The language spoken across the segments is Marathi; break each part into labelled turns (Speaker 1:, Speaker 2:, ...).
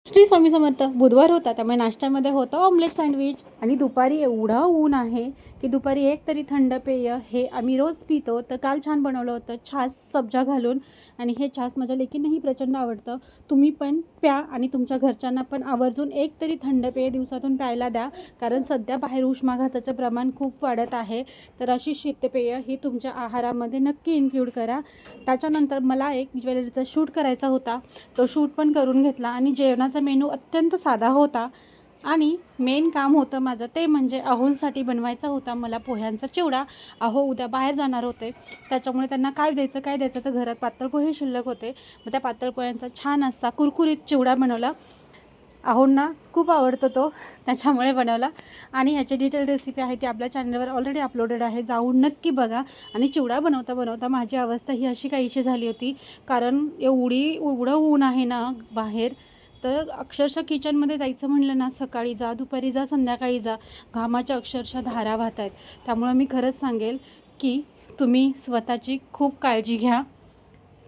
Speaker 1: श्री स्वामी समर्थ. बुधवार होता त्यामुळे नाश्त्यामध्ये होतं ऑमलेट सँडविच. आणि दुपारी एवढं ऊन आहे की दुपारी एक तरी थंड पेय हे आम्ही रोज पितो. तर काल छान बनवलं होतं छास सब्जा घालून. आणि हे छास माझ्या लेकींनाही प्रचंड आवडतं. तुम्ही पण प्या आणि तुमच्या घरच्यांना पण आवर्जून एक तरी थंड पेय दिवसातून प्यायला द्या. कारण सध्या बाहेर उष्माघाताचं प्रमाण खूप वाढत आहे. तर अशी शीतपेय ही तुमच्या आहारामध्ये नक्की इन्क्लूड करा. त्याच्यानंतर मला एक ज्वेलरीचा शूट करायचा होता. तो शूट पण करून घेतला आणि जेवणाचा मेनू अत्यंत साधा होता. आणि मेन काम होतं माझं ते म्हणजे अहोंसाठी बनवायचा होता मला पोह्यांचा चिवडा. अहो उद्या बाहेर जाणार होते त्याच्यामुळे त्यांना काय द्यायचं तर घरात पातळ पोहे शिल्लक होते. मग त्या पातळ पोह्यांचा छान असा कुरकुरीत चिवडा बनवला. अहोंना खूप आवडतो तो, त्याच्यामुळे बनवला. आणि ह्याची डिटेल रेसिपी आहे ती आपल्या चॅनलवर ऑलरेडी अपलोडेड आहे, जाऊन नक्की बघा. आणि चिवडा बनवता बनवता माझी अवस्था ही अशी काहीशी झाली होती. कारण एवढं ऊन आहे ना बाहेर. तर अक्षरशः किचनमध्ये जायचं म्हणलं ना, सकाळी जा, दुपारी जा, संध्याकाळी जा, घामाच्या अक्षरशः धारा वाहत आहेत. त्यामुळं मी खरंच सांगेल की तुम्ही स्वतःची खूप काळजी घ्या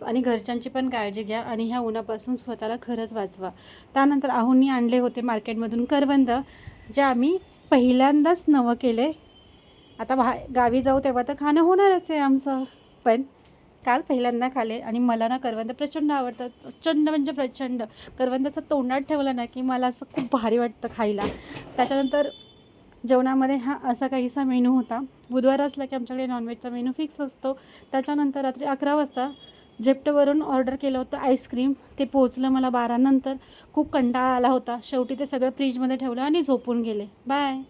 Speaker 1: आणि घरच्यांची पण काळजी घ्या आणि ह्या उन्हापासून स्वतःला खरंच वाचवा. त्यानंतर आहोंनी आणले होते मार्केटमधून करवंद, जे आम्ही पहिल्यांदाच नवं केले. आता गावी जाऊ तेव्हा तर खाणं होणारच आहे आमचं, पण काल पहिल्यांदा खाले. आणि मला ना करवंद प्रचंड आवडतात, प्रचंड म्हणजे प्रचंड. करवंदाचं तोंडात ठेवलं ना की मला असं खूप भारी वाटतं खायला. त्याच्यानंतर जेवणामध्ये हा असा काहीसा मेनू होता. बुधवार असला की आमच्याकडे नॉनव्हेजचा मेनू फिक्स असतो. त्याच्यानंतर रात्री 11 वाजता जेप्टोवरून ऑर्डर केलं होतं आईस्क्रीम. ते पोचलं मला 12 नंतर. खूप कंटाळा आला होता. शेवटी ते सगळं फ्रीजमध्ये ठेवलं आणि झोपून गेले. बाय.